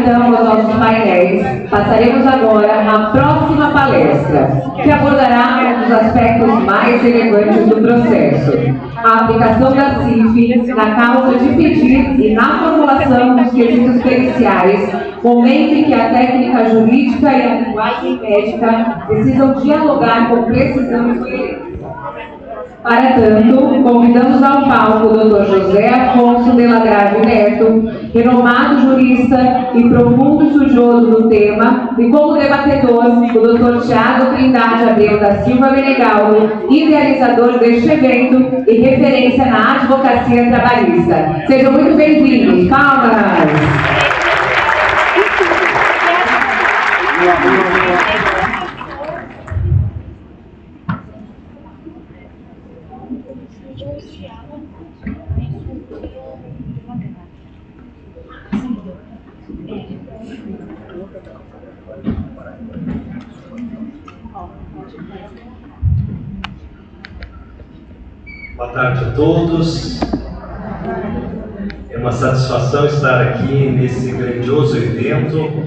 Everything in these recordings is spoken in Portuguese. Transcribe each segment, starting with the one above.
então aos nossos painéis, passaremos agora à próxima palestra, que abordará um dos aspectos mais relevantes do processo: a aplicação da CIF na causa de pedir e na formulação dos quesitos periciais, momento em que a técnica jurídica e a linguagem médica precisam dialogar com precisão e coerência. Para tanto, convidamos ao palco o Dr. José Afonso de Lagrave Neto, renomado jurista e profundo estudioso do tema, e como debatedor, o Dr. Thiago Trindade Abreu da Silva Menegaldo, idealizador deste evento e referência na advocacia trabalhista. Sejam muito bem-vindos. Palmas! Boa tarde a todos. É uma satisfação estar aqui nesse grandioso evento.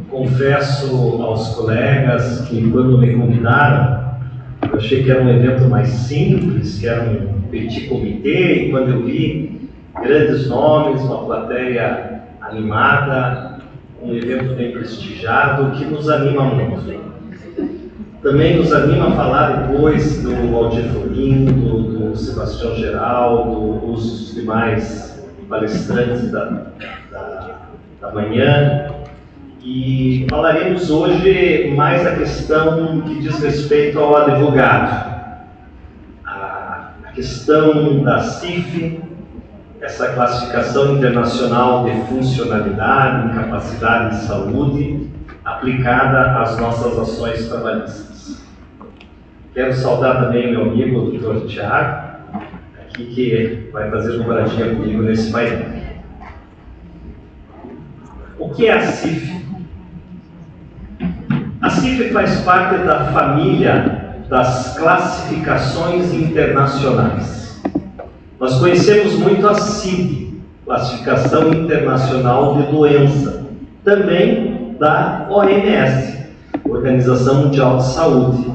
Confesso aos colegas que, quando me convidaram, eu achei que era um evento mais simples, que era um petit comité, e quando eu vi grandes nomes, uma plateia animada, um evento bem prestigiado, que nos anima muito. Também nos anima a falar depois do Valdir Florim, do Sebastião Geraldo, dos demais palestrantes da manhã. E falaremos hoje mais a questão que diz respeito ao advogado. A questão da CIF, essa classificação internacional de funcionalidade, incapacidade e saúde, aplicada às nossas ações trabalhistas. Quero saudar também meu amigo, o Dr. Thiago, aqui, que vai fazer uma paradinha comigo nesse painel. O que é a CIF? A CIF faz parte da família das classificações internacionais. Nós conhecemos muito a CID, Classificação Internacional de Doença, também da OMS, Organização Mundial de Saúde.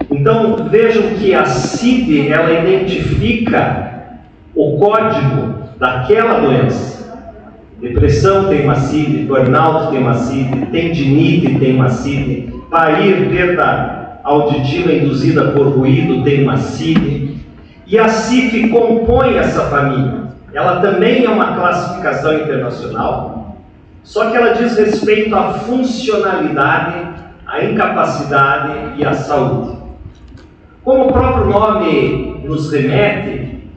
Então, vejam que a CID, ela identifica o código daquela doença. Depressão tem uma CID, burnout tem uma CID, tendinite tem uma CID, parir, perda auditiva induzida por ruído, tem uma CID. E a CIF compõe essa família. Ela também é uma classificação internacional, só que ela diz respeito à funcionalidade, à incapacidade e à saúde. Como o próprio nome nos remete,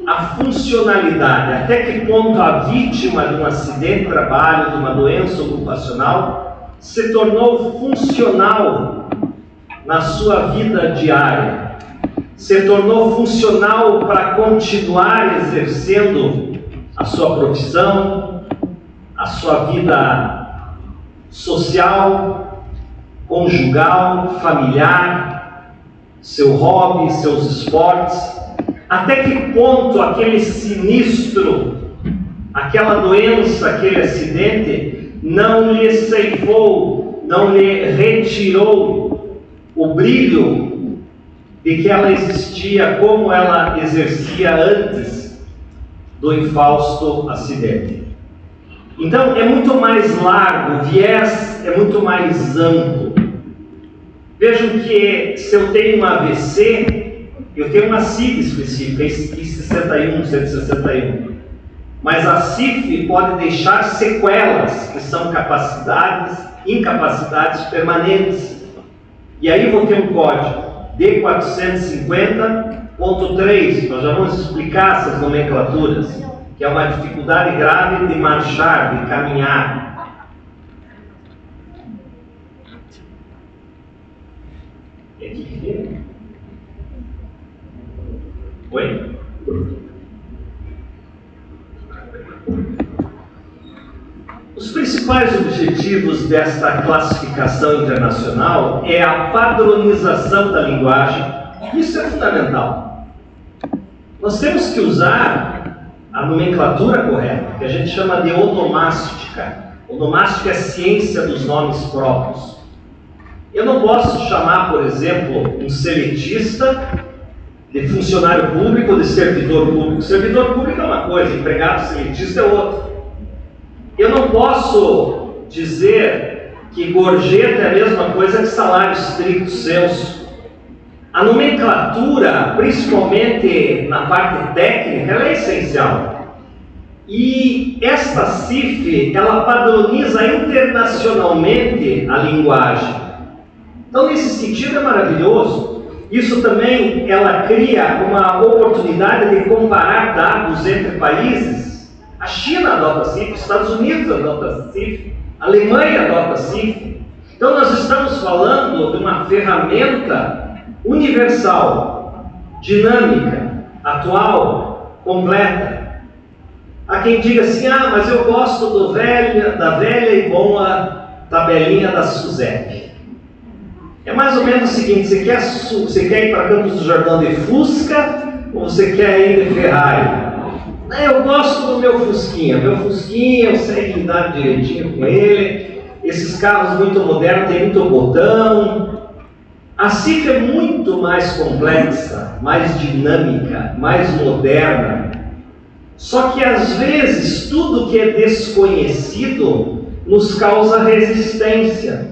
a funcionalidade, até que ponto a vítima de um acidente de trabalho, de uma doença ocupacional, se tornou funcional na sua vida diária, se tornou funcional para continuar exercendo a sua profissão, a sua vida social, conjugal, familiar, seu hobby, seus esportes. Até que ponto aquele sinistro, aquela doença, aquele acidente não lhe ceifou, não lhe retirou o brilho de que ela existia, como ela exercia antes do infausto acidente. Então é muito mais largo, o viés é muito mais amplo. Vejam que se eu tenho um AVC, eu tenho uma CIF específica, I61, 161. Mas a CIF pode deixar sequelas, que são capacidades, incapacidades permanentes. E aí vou ter um código D450.3, nós já vamos explicar essas nomenclaturas, que é uma dificuldade grave de marchar, de caminhar. É aqui que vem? Oi? Os principais objetivos desta classificação internacional é a padronização da linguagem. Isso é fundamental. Nós temos que usar a nomenclatura correta, que a gente chama de onomástica. Onomástica é a ciência dos nomes próprios. Eu não posso chamar, por exemplo, um seletista de funcionário público ou de servidor público. Servidor público é uma coisa, empregado seletista é outra. Eu não posso dizer que gorjeta é a mesma coisa que salário estricto sensu. A nomenclatura, principalmente na parte técnica, ela é essencial. E esta CIF, ela padroniza internacionalmente a linguagem. Então, nesse sentido, é maravilhoso. Isso também, ela cria uma oportunidade de comparar dados entre países. A China adota CIF, os Estados Unidos adota CIF, a Alemanha adota CIF. Então, nós estamos falando de uma ferramenta universal, dinâmica, atual, completa. Há quem diga assim, mas eu gosto da velha e boa tabelinha da SUSEP. É mais ou menos o seguinte, você quer ir para Campos do Jordão de Fusca ou você quer ir de Ferrari? Eu gosto do meu Fusquinha, eu sei lidar direitinho com ele, esses carros muito modernos, tem muito botão. A CIF é muito mais complexa, mais dinâmica, mais moderna. Só que às vezes tudo que é desconhecido nos causa resistência.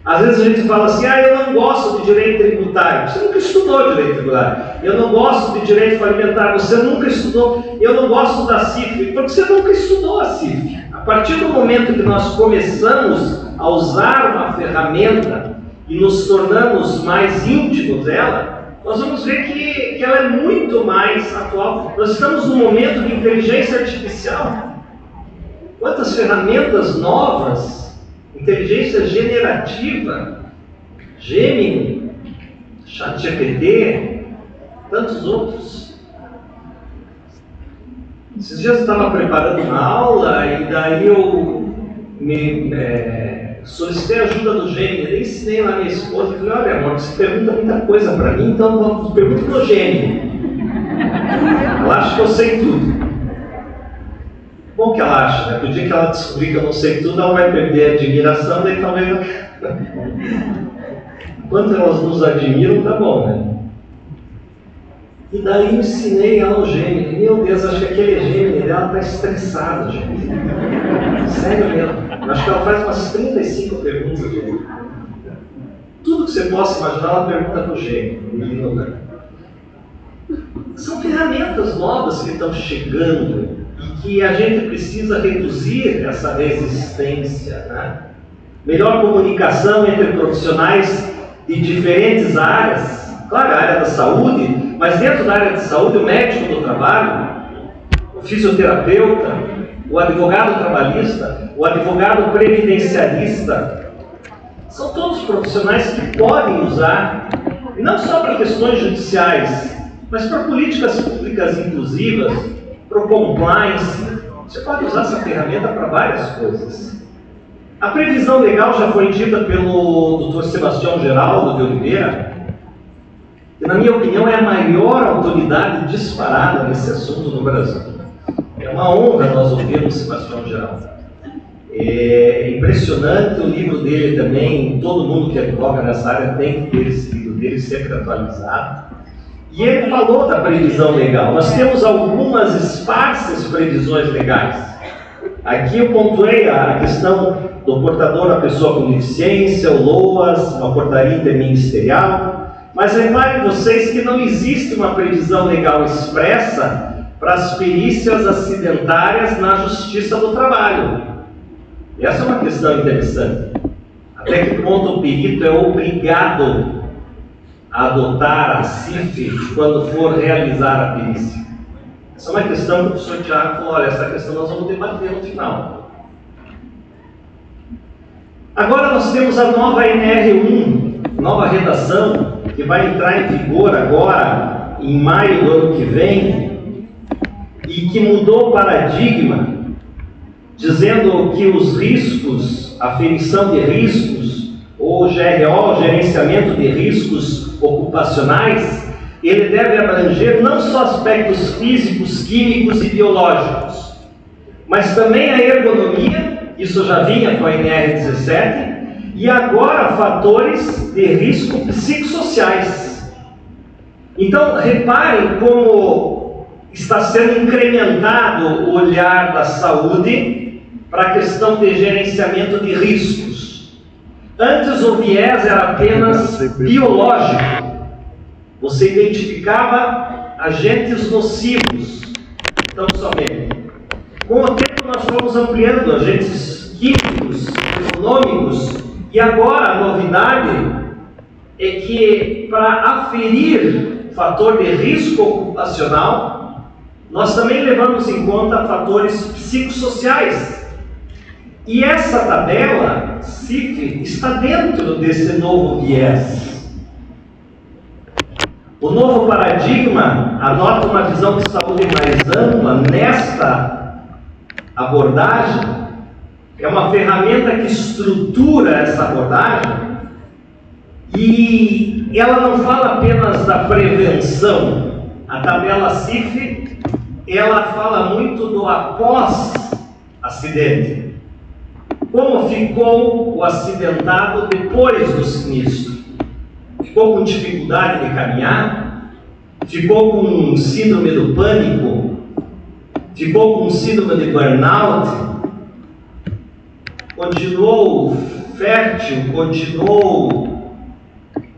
Às vezes a gente fala assim, eu não gosto de direito tributário. Você nunca estudou direito tributário. Eu não gosto de direito falimentar. Você nunca estudou. Eu não gosto da CIF, porque você nunca estudou a CIF. A partir do momento que nós começamos a usar uma ferramenta e nos tornamos mais íntimos dela, nós vamos ver que ela é muito mais atual. Nós estamos num momento de inteligência artificial. Quantas ferramentas novas, inteligência generativa, Gemini, ChatGPT, tantos outros. Esses dias eu estava preparando uma aula e daí eu solicitei a ajuda do Gemini, ensinei lá a minha esposa e falei, olha amor, você pergunta muita coisa para mim, então pergunta para o Gemini. Ela acha que eu sei tudo. Bom que ela acha, né? No dia que ela descobrir que eu não sei tudo, ela vai perder a admiração, daí talvez... Enquanto elas nos admiram, tá bom, né? E daí eu ensinei ela o Gemini. Meu Deus, acho que aquele Gemini dela está estressado, gente. Sério mesmo. Acho que ela faz umas 35 perguntas. Gente. Tudo que você possa imaginar, ela pergunta para o Gemini. São ferramentas novas que estão chegando e que a gente precisa reduzir essa resistência, né? Melhor comunicação entre profissionais de diferentes áreas, claro, a área da saúde, mas dentro da área de saúde, o médico do trabalho, o fisioterapeuta, o advogado trabalhista, o advogado previdenciarista, são todos profissionais que podem usar, não só para questões judiciais, mas para políticas públicas inclusivas, para o compliance. Você pode usar essa ferramenta para várias coisas. A previsão legal já foi dita pelo Dr. Sebastião Geraldo de Oliveira, que na minha opinião é a maior autoridade disparada nesse assunto no Brasil. É uma honra nós ouvirmos Sebastião Geraldo. É impressionante o livro dele também, todo mundo que advoga nessa área tem que ter esse livro dele sempre atualizado. E ele falou da previsão legal. Nós temos algumas esparsas previsões legais. Aqui eu pontuei a questão do portador, a pessoa com deficiência, o LOAS, uma portaria interministerial. Mas reparem vocês que não existe uma previsão legal expressa para as perícias acidentárias na Justiça do Trabalho. Essa é uma questão interessante. Até que ponto o perito é obrigado a adotar a CIF quando for realizar a perícia? Essa é uma questão que o professor Tiago falou, olha, essa questão nós vamos debater no final. Agora nós temos a nova NR1, nova redação, que vai entrar em vigor agora, em maio do ano que vem, e que mudou o paradigma, dizendo que os riscos, aferição de riscos, ou GRO, gerenciamento de riscos ocupacionais, ele deve abranger não só aspectos físicos, químicos e biológicos, mas também a ergonomia isso já vinha com a NR17, e agora fatores de risco psicossociais. Então, reparem como está sendo incrementado o olhar da saúde para a questão de gerenciamento de riscos. Antes o viés era apenas biológico. Você identificava agentes nocivos, tão somente. Com o tempo nós fomos ampliando agentes químicos, econômicos, e agora a novidade é que para aferir fator de risco ocupacional, nós também levamos em conta fatores psicossociais. E essa tabela, CIF, está dentro desse novo viés. O novo paradigma adota uma visão de saúde mais ampla nesta abordagem. É uma ferramenta que estrutura essa abordagem e ela não fala apenas da prevenção. A tabela CIF, ela fala muito do após-acidente. Como ficou o acidentado depois do sinistro? Ficou com dificuldade de caminhar? Ficou com síndrome do pânico? Ficou com síndrome de burnout? Continuou fértil? Continuou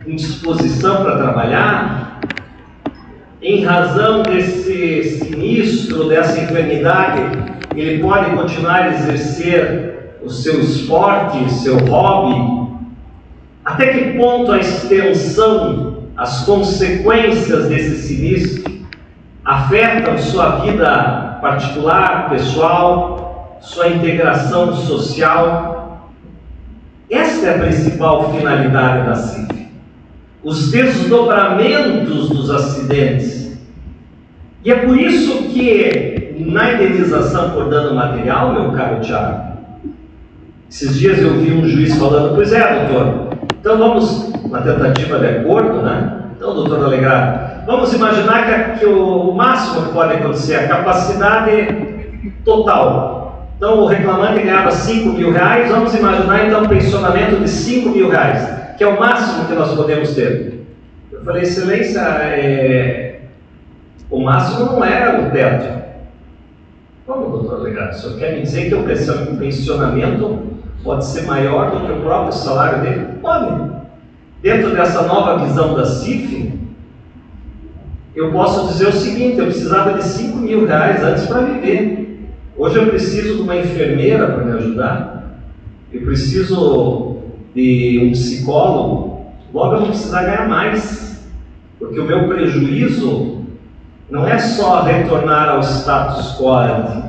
com disposição para trabalhar? Em razão desse sinistro, dessa enfermidade, ele pode continuar a exercer o seu esporte, seu hobby? Até que ponto a extensão, as consequências desse sinistro afetam sua vida particular, pessoal, sua integração social? Esta é a principal finalidade da CIF. Os desdobramentos dos acidentes. E é por isso que na indenização por dano material, meu caro Thiago, esses dias eu vi um juiz falando, pois é, doutor, então vamos, uma tentativa de acordo, né? Então, doutor Alegrado, vamos imaginar que o máximo que pode acontecer é a capacidade total. Então, o reclamante ganhava R$5.000, vamos imaginar então um pensionamento de R$5.000, que é o máximo que nós podemos ter. Eu falei, excelência, o máximo não era o teto. Como, doutor Alegrado? O senhor quer me dizer que o pensionamento pode ser maior do que o próprio salário dele? Pode. Dentro dessa nova visão da CIF, eu posso dizer o seguinte, eu precisava de R$5.000 antes para viver. Hoje eu preciso de uma enfermeira para me ajudar. Eu preciso de um psicólogo. Logo eu vou precisar ganhar mais. Porque o meu prejuízo não é só retornar ao status quo.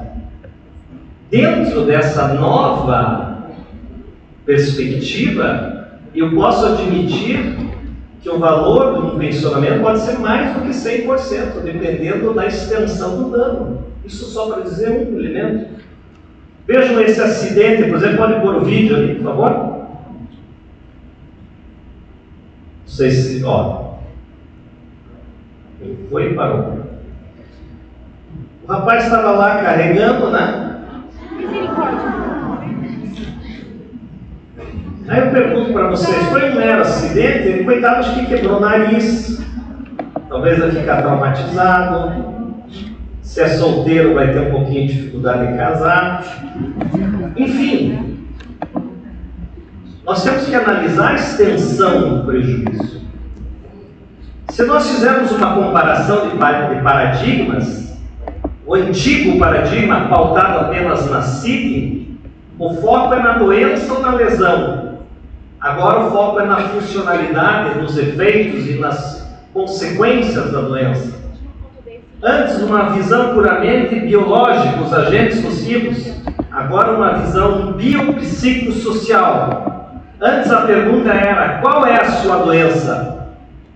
Dentro dessa nova perspectiva, eu posso admitir que o valor de um pensionamento pode ser mais do que 100%, dependendo da extensão do dano. Isso só para dizer um elemento. Vejam esse acidente, por exemplo, pode pôr o vídeo ali, por favor? Não sei se, ele foi e parou. O rapaz estava lá carregando, né? Aí eu pergunto para vocês, foi um mero acidente? Ele, coitado, acho que quebrou o nariz, talvez vai ficar traumatizado, se é solteiro vai ter um pouquinho de dificuldade em casar, enfim, nós temos que analisar a extensão do prejuízo. Se nós fizermos uma comparação de paradigmas, o antigo paradigma pautado apenas na CIF, o foco é na doença ou na lesão. Agora o foco é na funcionalidade, nos efeitos e nas consequências da doença. Antes, uma visão puramente biológica, os agentes nocivos. Agora, uma visão biopsicossocial. Antes a pergunta era, qual é a sua doença?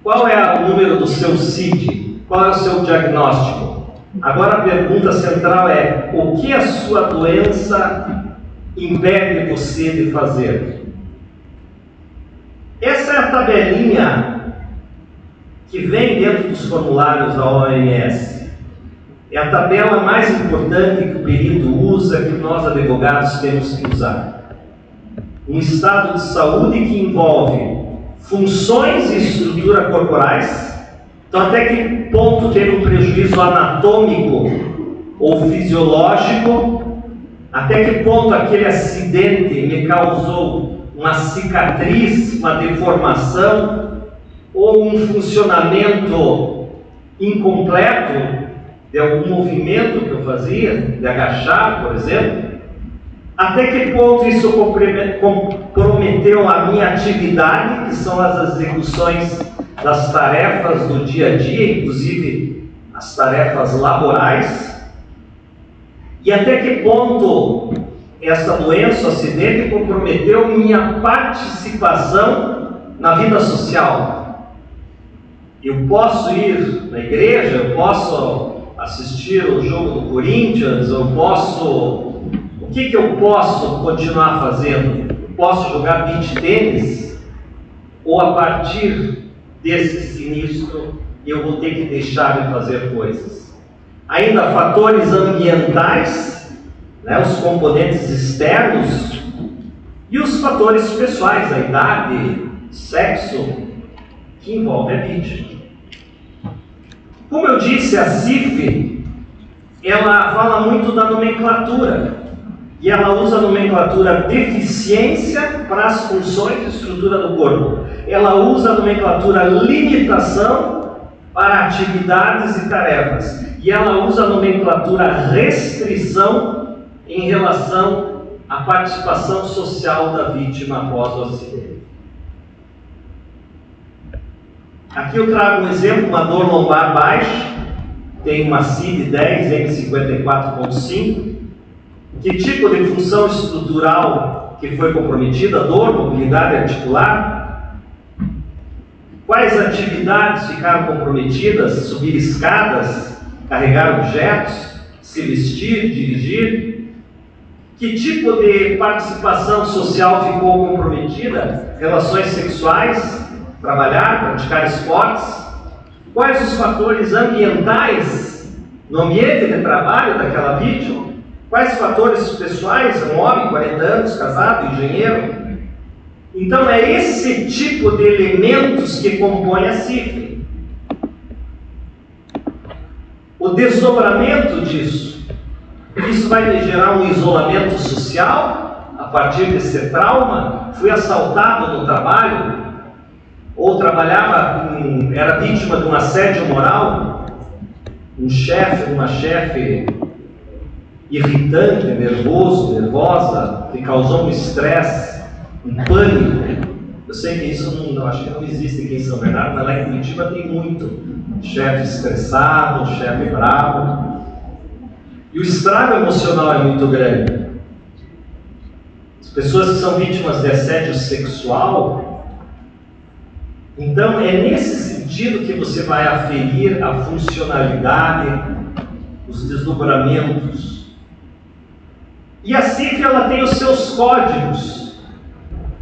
Qual é o número do seu CID? Qual é o seu diagnóstico? Agora a pergunta central é, o que a sua doença impede você de fazer? Essa é a tabelinha que vem dentro dos formulários da OMS. É a tabela mais importante que o perito usa blusa que nós advogados temos que usar. Um estado de saúde que envolve funções e estrutura corporais. Então, até que ponto teve um prejuízo anatômico ou fisiológico? Até que ponto aquele acidente me causou uma cicatriz, uma deformação ou um funcionamento incompleto de algum movimento que eu fazia, de agachar, por exemplo? Até que ponto isso comprometeu a minha atividade, que são as execuções das tarefas do dia a dia, inclusive as tarefas laborais? E até que ponto essa doença, o acidente, comprometeu minha participação na vida social? Eu posso ir na igreja, eu posso assistir o jogo do Corinthians, eu posso... O que eu posso continuar fazendo? Eu posso jogar beach tênis? Ou a partir desse sinistro eu vou ter que deixar de fazer coisas? Ainda fatores ambientais, né, os componentes externos e os fatores pessoais, a idade, sexo, que envolve a vítima. Como eu disse, a CIF, ela fala muito da nomenclatura. E ela usa a nomenclatura deficiência para as funções e estrutura do corpo. Ela usa a nomenclatura limitação para atividades e tarefas. E ela usa a nomenclatura restrição em relação à participação social da vítima após o acidente. Aqui eu trago um exemplo, uma dor lombar baixa, tem uma CID-10 M54.5. Que tipo de função estrutural que foi comprometida? Dor, mobilidade articular? Quais atividades ficaram comprometidas? Subir escadas, carregar objetos, se vestir, dirigir? Que tipo de participação social ficou comprometida? Relações sexuais, trabalhar, praticar esportes? Quais os fatores ambientais no ambiente de trabalho daquela vítima? Quais fatores pessoais? Um homem, 40 anos, casado, engenheiro. Então é esse tipo de elementos que compõem a CIF. O desdobramento disso. Isso vai me gerar um isolamento social a partir desse trauma. Fui assaltado no trabalho, ou trabalhava, era vítima de um assédio moral, um chefe, uma chefe irritante, nervoso, nervosa, que causou um estresse, um pânico. Eu sei que isso não, acho que não existe aqui em São Bernardo, mas lá em Curitiba tem muito. Chefe estressado, chefe bravo. E o estrago emocional é muito grande. As pessoas que são vítimas de assédio sexual, então é nesse sentido que você vai aferir a funcionalidade, os desdobramentos. E a CIF, ela tem os seus códigos.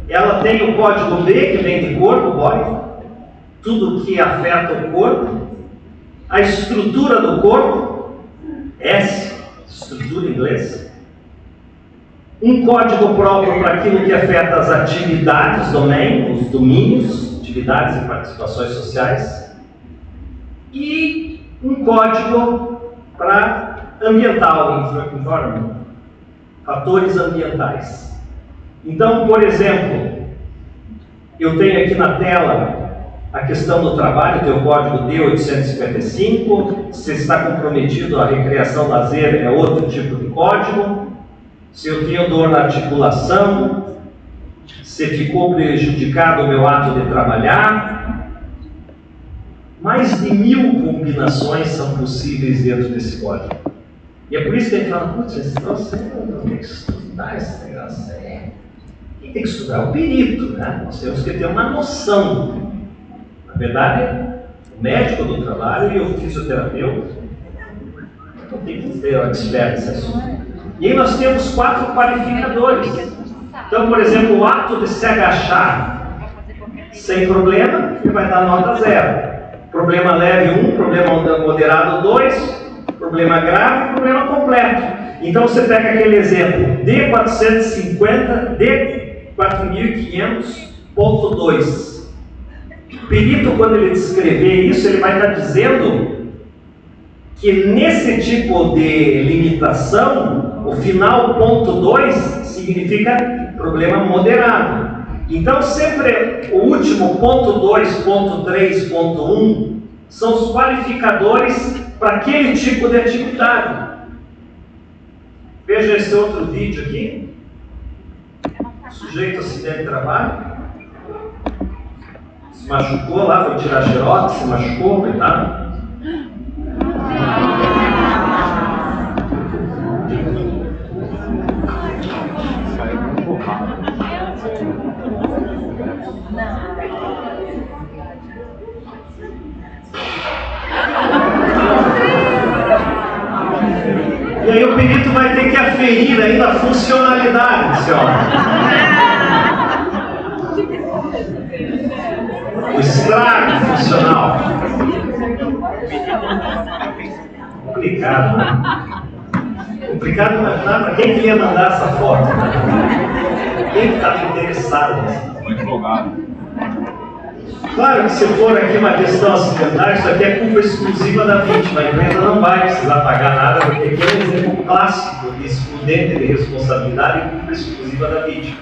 Ela tem o código B, que vem de corpo, body, tudo que afeta o corpo. A estrutura do corpo, S, estrutura em inglês. Um código próprio para aquilo que afeta as atividades, domain, os domínios, atividades e participações sociais. E um código para ambiental, environment. Fatores ambientais. Então, por exemplo, eu tenho aqui na tela a questão do trabalho, tem o código D855, se está comprometido a recreação, lazer, é outro tipo de código. Se eu tenho dor na articulação, se ficou prejudicado o meu ato de trabalhar. Mais de 1000 combinações são possíveis dentro desse código. E é por isso que a gente fala, putz, esse troço não tem que estudar esse negócio. Quem tem que estudar é o perito, né? Nós temos que ter uma noção. Na verdade, o médico do trabalho e o fisioterapeuta não tem que ter uma expert nesse assunto. E aí nós temos 4 qualificadores. Então, por exemplo, o ato de se agachar sem problema, ele vai dar nota 0. Problema leve 1, problema moderado 2, problema grave, problema completo. Então você pega aquele exemplo, D450, D4500.2. O perito, quando ele descrever isso, ele vai estar dizendo que nesse tipo de limitação, o final ponto 2 significa problema moderado. Então sempre o último ponto 2, ponto 3, ponto 1 são os qualificadores para aquele tipo de atividade. Veja esse outro vídeo aqui. Sujeito acidente de trabalho. Se machucou lá, foi tirar xerox, se machucou, coitado. E aí o perito vai ter que aferir ainda a funcionalidade desse homem. O estrago funcional. Complicado, né? Complicado não é nada. Quem queria mandar essa foto? Quem estava interessado nisso? Claro que se for aqui uma questão acidental, isso aqui é culpa exclusiva da vítima. A empresa não vai precisar pagar nada, porque aqui é um exemplo clássico de excludente de responsabilidade e culpa exclusiva da vítima.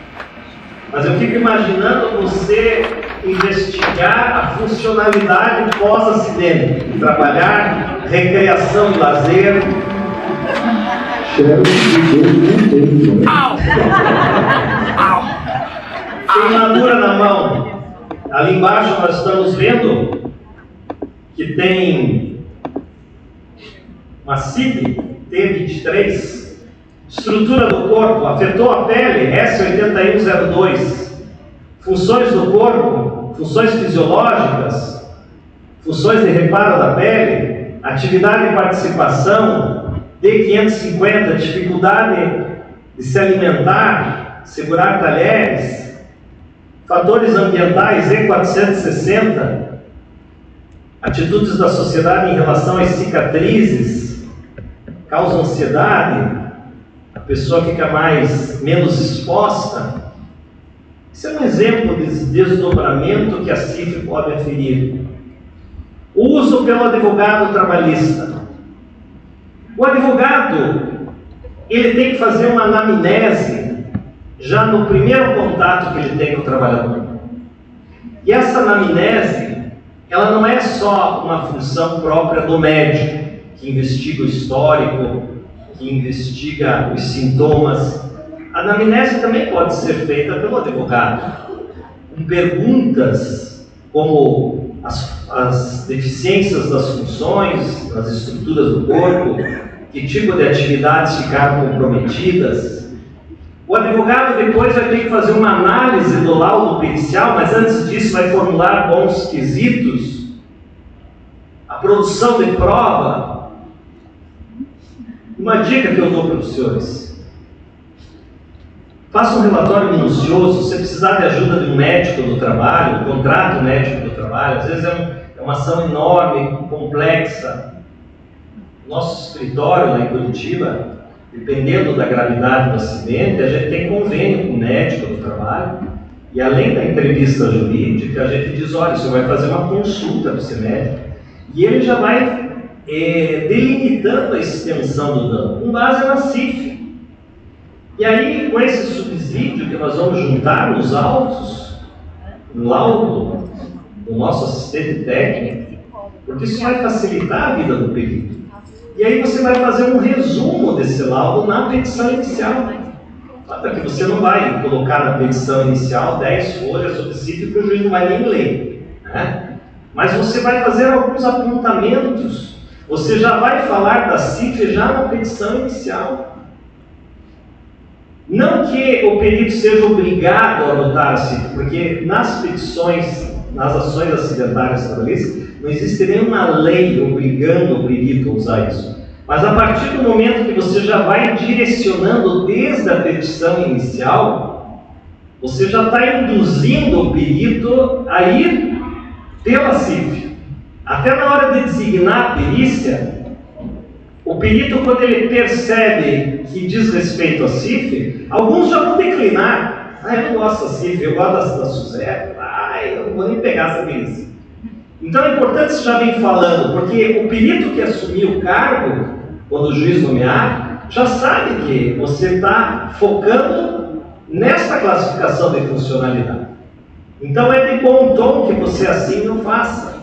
Mas eu fico imaginando você investigar a funcionalidade pós-acidente, trabalhar recreação e lazer. Queimadura na mão. Ali embaixo nós estamos vendo que tem uma CIP T23, estrutura do corpo, afetou a pele, S8102, funções do corpo, funções fisiológicas, funções de reparo da pele, atividade de participação, D550, dificuldade de se alimentar, segurar talheres, fatores ambientais, E460, atitudes da sociedade em relação às cicatrizes, causa ansiedade, a pessoa fica menos exposta. Isso é um exemplo de desdobramento que a CIF pode aferir. O uso pelo advogado trabalhista. O advogado, ele tem que fazer uma anamnese já no primeiro contato que ele tem com o trabalhador. E essa anamnese, ela não é só uma função própria do médico, que investiga o histórico, que investiga os sintomas. A anamnese também pode ser feita pelo advogado, com perguntas como as deficiências das funções, das estruturas do corpo, que tipo de atividades ficaram comprometidas. O advogado depois vai ter que fazer uma análise do laudo pericial, mas antes disso vai formular bons quesitos, a produção de prova. Uma dica que eu dou para os senhores: faça um relatório minucioso. Se precisar de ajuda de um médico do trabalho, contrate um médico do trabalho. Às vezes é uma ação enorme, complexa. Nosso escritório lá em Curitiba, dependendo da gravidade do acidente, a gente tem convênio com o médico do trabalho, e além da entrevista jurídica, a gente diz: olha, você vai fazer uma consulta para esse médico, e ele já vai delimitando a extensão do dano, com base na CIF. E aí, com esse subsídio que nós vamos juntar nos autos, no laudo do nosso assistente técnico, porque isso vai facilitar a vida do perito. E aí você vai fazer um resumo desse laudo na petição inicial. Para que você não vai colocar na petição inicial 10 folhas sobre CIF, que o juiz não vai nem ler, né? Mas você vai fazer alguns apontamentos. Você já vai falar da CIF já na petição inicial. Não que o perito seja obrigado a adotar a CIF, porque nas petições, nas ações acidentárias trabalhistas, não existe nenhuma lei obrigando o perito a usar isso. Mas a partir do momento que você já vai direcionando desde a petição inicial, você já está induzindo o perito a ir pela CIF. Até na hora de designar a perícia, O perito, quando ele percebe que diz respeito à CIF, alguns já vão declinar. Eu não gosto da CIF, eu gosto da SUSEP. Eu não vou nem pegar essa beleza. Então é importante você já vem falando, porque o perito que assumiu o cargo, quando o juiz nomear, já sabe que você está focando nessa classificação de funcionalidade. Então é de bom tom que você assim não faça.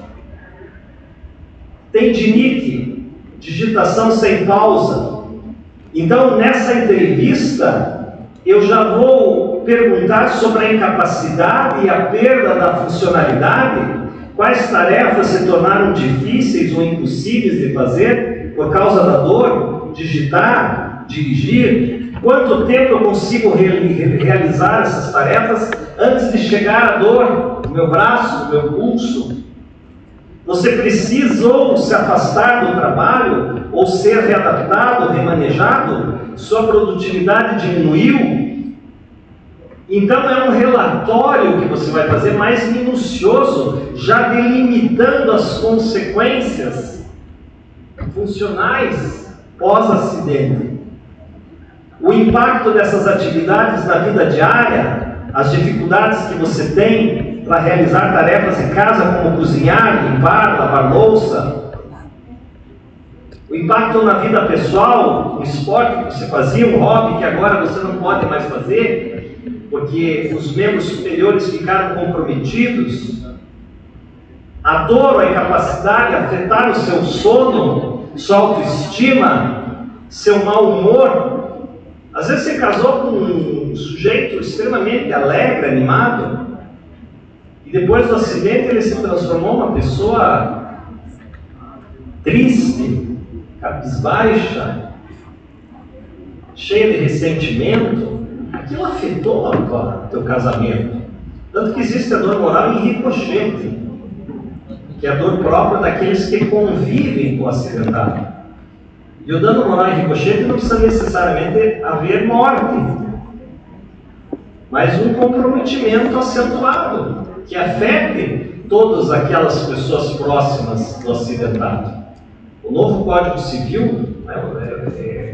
Tendinite, digitação sem pausa. Então nessa entrevista eu já vou perguntar sobre a incapacidade e a perda da funcionalidade, quais tarefas se tornaram difíceis ou impossíveis de fazer por causa da dor, digitar, dirigir, quanto tempo eu consigo realizar essas tarefas antes de chegar à dor no meu braço, no meu pulso. Você precisou se afastar do trabalho ou ser readaptado, remanejado? Sua produtividade diminuiu? Então é um relatório que você vai fazer mais minucioso, já delimitando as consequências funcionais pós-acidente. O impacto dessas atividades na vida diária, as dificuldades que você tem para realizar tarefas em casa, como cozinhar, limpar, lavar louça. O impacto na vida pessoal, um esporte que você fazia, um hobby que agora você não pode mais fazer, porque os membros superiores ficaram comprometidos. A dor ou a incapacidade afetaram o seu sono, sua autoestima, seu mau humor. Às vezes você casou com um sujeito extremamente alegre, animado, e depois do acidente ele se transformou numa pessoa triste, cabisbaixa, cheia de ressentimento. Aquilo afetou o teu casamento. Tanto que existe a dor moral em ricochete, que é a dor própria daqueles que convivem com o acidentado. E o dano moral em ricochete não precisa necessariamente haver morte, mas um comprometimento acentuado, que afete todas aquelas pessoas próximas do acidentado. O novo Código Civil,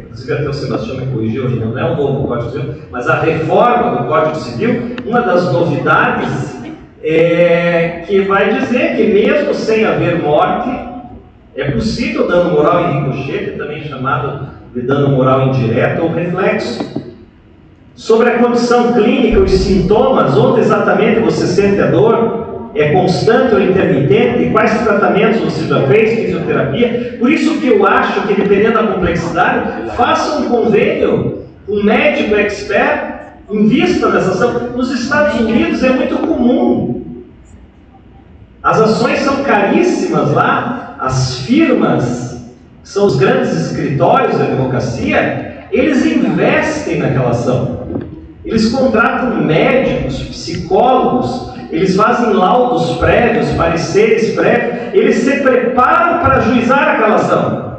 inclusive até o Sebastião me corrigiu, não é o novo Código Civil, mas a reforma do Código Civil, uma das novidades é que vai dizer que mesmo sem haver morte, é possível dano moral em ricochete, também chamado de dano moral indireto ou reflexo. Sobre a condição clínica, os sintomas, onde exatamente você sente a dor, é constante ou intermitente, quais tratamentos você já fez, fisioterapia. Por isso que eu acho que, dependendo da complexidade, faça um convênio, um médico expert, invista nessa ação. Nos Estados Unidos é muito comum. As ações são caríssimas lá, as firmas, que são os grandes escritórios da advocacia, eles investem naquela ação. Eles contratam médicos, psicólogos, eles fazem laudos prévios, pareceres prévios, eles se preparam para ajuizar aquela ação.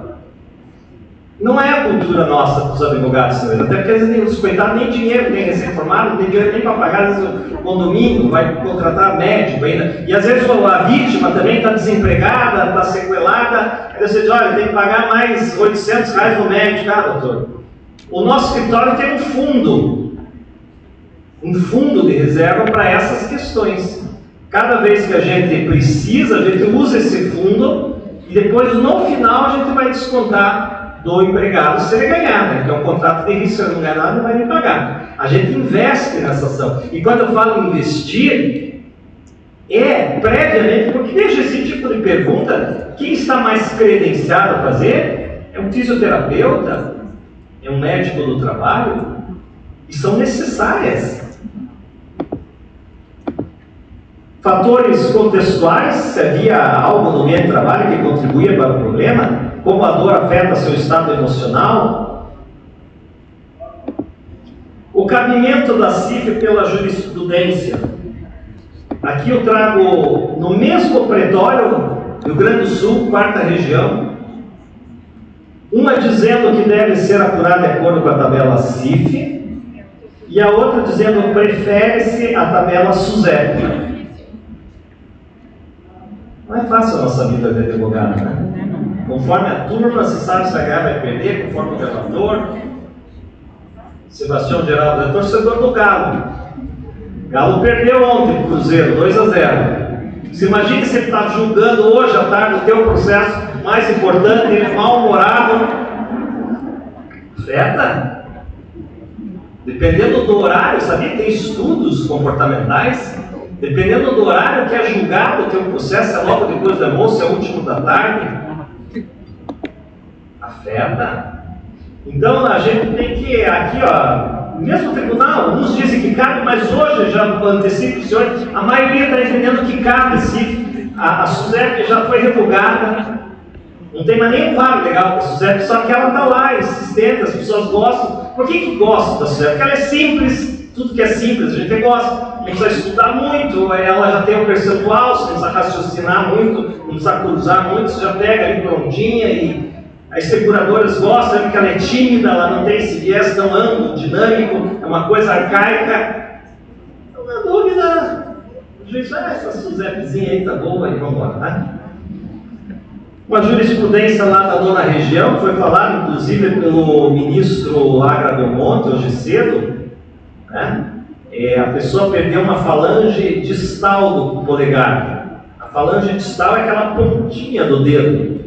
Não é a cultura nossa dos advogados, até porque os coitados nem dinheiro tem recém-formado, não tem dinheiro nem para pagar às vezes, o condomínio, vai contratar médico ainda. E às vezes a vítima também está desempregada, está sequelada, aí você diz, olha, tem que pagar mais R$800 no médico. Doutor, o nosso escritório tem um fundo de reserva para essas questões. Cada vez que a gente precisa, a gente usa esse fundo e depois no final a gente vai descontar do empregado se ele ganhar, né? Que é um contrato de risco, se ele não ganhar nada, não vai nem pagar. A gente investe nessa ação. E quando eu falo investir, é previamente, porque deixa esse tipo de pergunta, quem está mais credenciado a fazer é um fisioterapeuta, é um médico do trabalho, e são necessárias. Fatores contextuais, se havia algo no meio de trabalho que contribuía para o problema, como a dor afeta seu estado emocional. O cabimento da CIF pela jurisprudência. Aqui eu trago no mesmo pretório, Rio Grande do Sul, 4ª região, uma dizendo que deve ser apurada de acordo com a tabela CIF, e a outra dizendo que prefere-se a tabela SUSEP. Não é fácil a nossa vida de advogado, né? Conforme a turma, se sabe se a H vai perder, conforme o relator. Sebastião Geraldo é torcedor do Galo. Galo perdeu ontem, Cruzeiro, 2-0. Se imagine se ele está julgando hoje à tarde o teu processo mais importante, ele é mal-humorado. Afeta. Dependendo do horário, sabia? Tem estudos comportamentais. Dependendo do horário que é julgado o teu processo, é logo depois do almoço, é o último da tarde. Afeta. Então a gente tem que, aqui ó, mesmo tribunal, uns dizem que cabe, mas hoje, já antecipo o senhor, a maioria está entendendo que cabe, sim. A SUSEP já foi revogada, não tem mais nenhum vago legal para a SUSEP, só que ela está lá, insistente, as pessoas gostam. Por que gostam da SUSEP? Porque ela é simples, tudo que é simples a gente gosta, não precisa estudar muito, ela já tem um percentual, você não precisa raciocinar muito, não precisa cruzar muito, você já pega ali prontinha e as seguradoras gostam porque ela é tímida, ela não tem esse viés tão amplo, dinâmico, é uma coisa arcaica. Então, na dúvida, o juiz vai, essa SUSEPzinha aí tá boa, e vamos embora, né? Uma jurisprudência lá da nona região, foi falado inclusive pelo ministro Agra Belmonte, hoje cedo, né? A pessoa perdeu uma falange distal do polegar. A falange distal é aquela pontinha do dedo.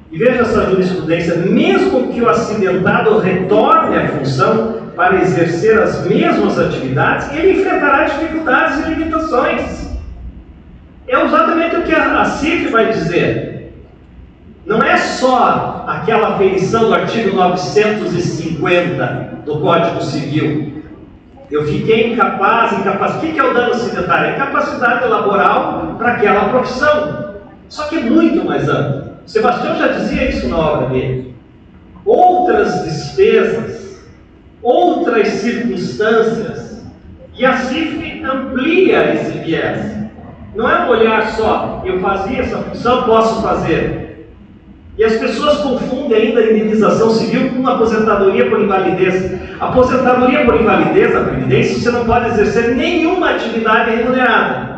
E veja essa jurisprudência, mesmo que o acidentado retorne à função para exercer as mesmas atividades, ele enfrentará dificuldades e limitações. É exatamente o que a CIF vai dizer. Não é só aquela aferição do artigo 950 do Código Civil. Eu fiquei incapaz. O que é o dano acidentário? É incapacidade laboral para aquela profissão. Só que é muito mais amplo. O Sebastião já dizia isso na obra dele. Outras despesas, outras circunstâncias, e a CIF amplia esse viés. Não é um olhar só, eu fazia essa função, posso fazer. E as pessoas confundem ainda a indenização civil com aposentadoria por invalidez. Aposentadoria por invalidez, a previdência, você não pode exercer nenhuma atividade remunerada.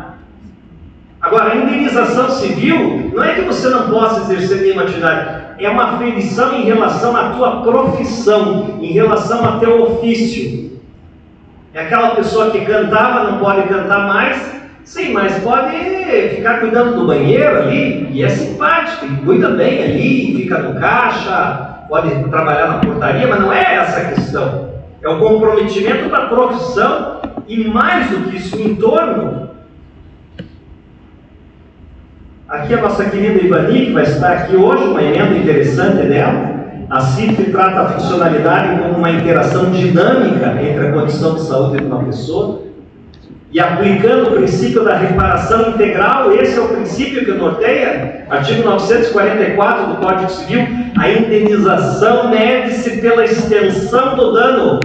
Agora, a indenização civil não é que você não possa exercer nenhuma atividade, é uma aferição em relação à tua profissão, em relação ao teu ofício. É aquela pessoa que cantava, não pode cantar mais, sim, mas pode ficar cuidando do banheiro ali, e é simpático, e cuida bem ali, fica no caixa, pode trabalhar na portaria, mas não é essa a questão. É o comprometimento da profissão, e mais do que isso, o entorno. Aqui a nossa querida Ivani, que vai estar aqui hoje, uma emenda interessante dela. A CIF trata a funcionalidade como uma interação dinâmica entre a condição de saúde de uma pessoa e aplicando o princípio da reparação integral. Esse é o princípio que norteia, artigo 944 do Código Civil. A indenização mede-se pela extensão do dano.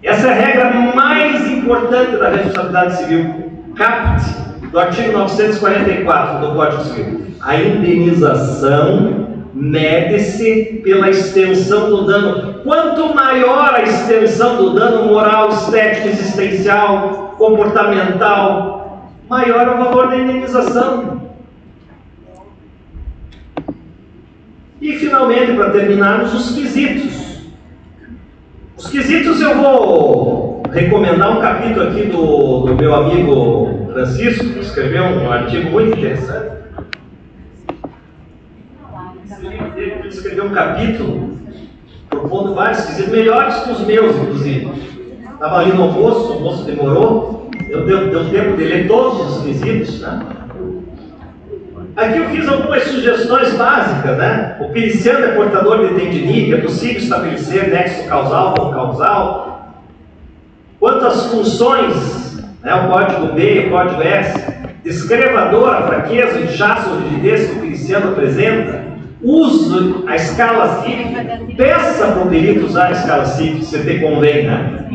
Essa é a regra mais importante da responsabilidade civil. Capte do artigo 944 do Código Civil. A indenização mede-se pela extensão do dano. Quanto maior a extensão do dano moral, estético, existencial, comportamental, maior o valor da indenização. E finalmente, para terminarmos, os quesitos. Os quesitos eu vou recomendar um capítulo aqui do meu amigo Francisco, que escreveu um artigo muito interessante. Ele escreveu um capítulo propondo vários quesitos, melhores que os meus, inclusive. Estava ali no almoço, o almoço demorou, deu tempo de ler todos os quesitos, né? Aqui eu fiz algumas sugestões básicas, né? O periciano é portador de tendinite, é possível estabelecer nexo causal com causal. Quanto às funções, né, o código B e o código S, descreva a dor, a fraqueza, o inchaço ou rigidez que o periciano apresenta, use a escala CIF, peça para o perito usar a escala CIF, se te convém, né?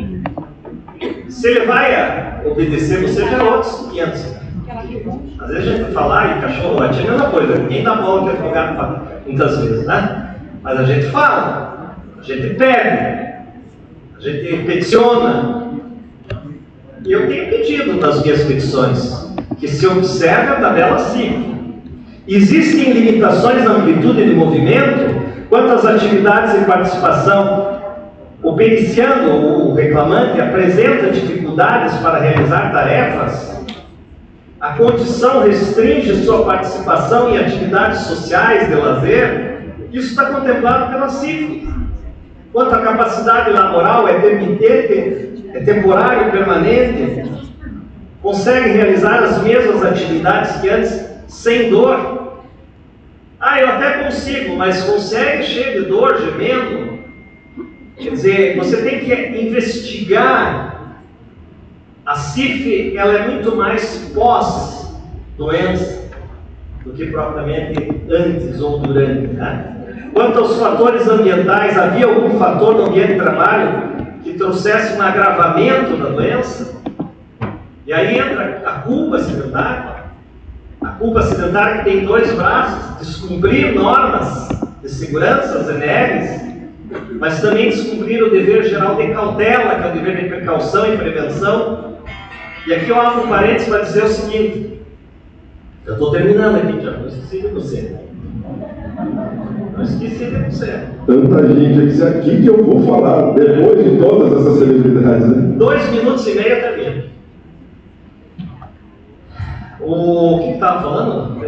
Se ele vai obedecer você, já é outros 500. Às vezes a gente fala, e cachorro latir é a mesma coisa, ninguém dá bola que advogado fala, muitas vezes, né? Mas a gente fala, a gente pede, a gente peticiona. E eu tenho pedido nas minhas petições que se observe a tabela CIF. Existem limitações na amplitude do movimento quanto às atividades de participação. O periciando, o reclamante, apresenta dificuldades para realizar tarefas. A condição restringe sua participação em atividades sociais de lazer. Isso está contemplado pela CIF. Quanto à capacidade laboral, é intermitente, é temporário, permanente, consegue realizar as mesmas atividades que antes, sem dor. Eu até consigo, mas consegue cheio de dor, gemendo. Quer dizer, você tem que investigar. A CIF, ela é muito mais pós-doença do que propriamente antes ou durante, né? Quanto aos fatores ambientais, havia algum fator no ambiente de trabalho que trouxesse um agravamento da doença? E aí entra a culpa acidentária. A culpa acidentária que tem dois braços: descumprir normas de segurança, as NRs, mas também descumprir o dever geral de cautela, que é o dever de precaução e prevenção. E aqui eu abro um parênteses para dizer o seguinte: eu estou terminando aqui, já não esqueci de você. Não esqueci de você. Tanta gente aqui que eu vou falar depois de todas essas celebridades, né? 2 minutos e meio até mesmo. O que estava falando?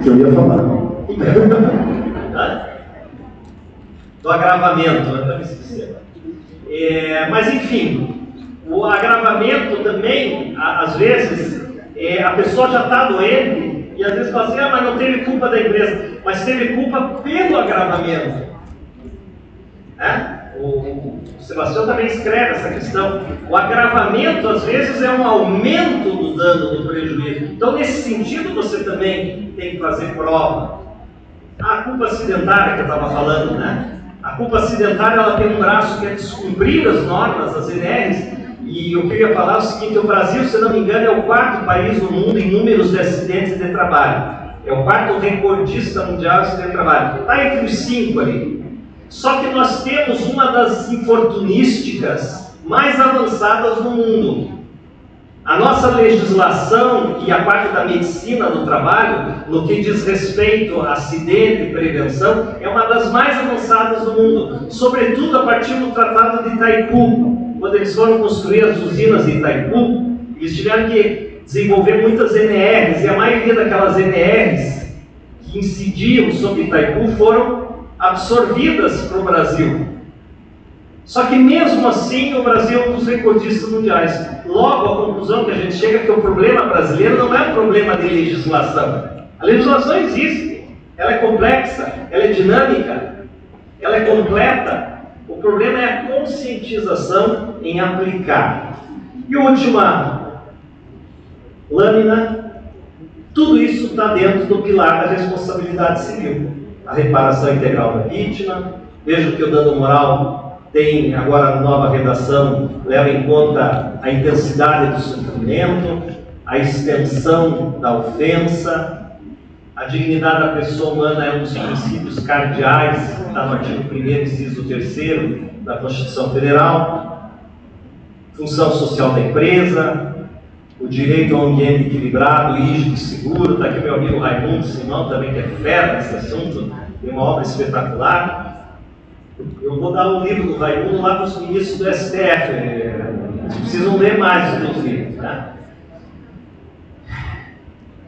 Que eu ia falar. Do agravamento, eu me esqueci. Mas enfim, o agravamento também, às vezes, a pessoa já está doente e às vezes fala assim: mas não teve culpa da empresa, mas teve culpa pelo agravamento. O Sebastião também escreve essa questão. O agravamento, às vezes, é um aumento do dano, do prejuízo. Então, nesse sentido, você também tem que fazer prova. A culpa acidentária que eu estava falando, né? A culpa acidentária, ela tem um braço que é descumprir as normas, as NRs. E o que eu ia falar é o seguinte: o Brasil, se não me engano, é o 4º país do mundo em números de acidentes de trabalho. É o 4º recordista mundial de acidentes de trabalho. Está entre os 5 ali. Só que nós temos uma das infortunísticas mais avançadas no mundo. A nossa legislação e a parte da medicina do trabalho, no que diz respeito a acidente e prevenção, é uma das mais avançadas do mundo. Sobretudo a partir do Tratado de Itaipu. Quando eles foram construir as usinas de Itaipu, eles tiveram que desenvolver muitas NRs, e a maioria daquelas NRs que incidiam sobre Itaipu foram absorvidas para o Brasil. Só que mesmo assim o Brasil é um dos recordistas mundiais. Logo, a conclusão que a gente chega é que o problema brasileiro não é um problema de legislação. A legislação existe, ela é complexa, ela é dinâmica, ela é completa. O problema é a conscientização em aplicar. E última lâmina: tudo isso está dentro do pilar da responsabilidade civil. A reparação integral da vítima. Veja que o dano moral tem agora a nova redação, leva em conta a intensidade do sofrimento, a extensão da ofensa. A dignidade da pessoa humana é um dos princípios cardeais, está no artigo 1º, inciso 3º da Constituição Federal. Função social da empresa, o direito a um ambiente equilibrado, rígido e seguro. Está aqui meu amigo Raimundo Simão, também, que é fera nesse assunto, tem uma obra espetacular. Eu vou dar um livro do Raimundo lá para os ministros do STF, eles precisam ler mais do livro, né?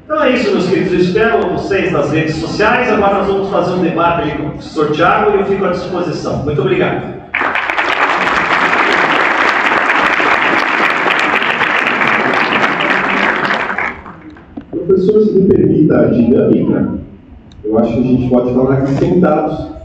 Então é isso, meus queridos. Eu espero vocês nas redes sociais. Agora nós vamos fazer um debate ali com o professor Thiago e eu fico à disposição. Muito obrigado. Professor, se me permita a dinâmica, eu acho que a gente pode falar aqui sentados.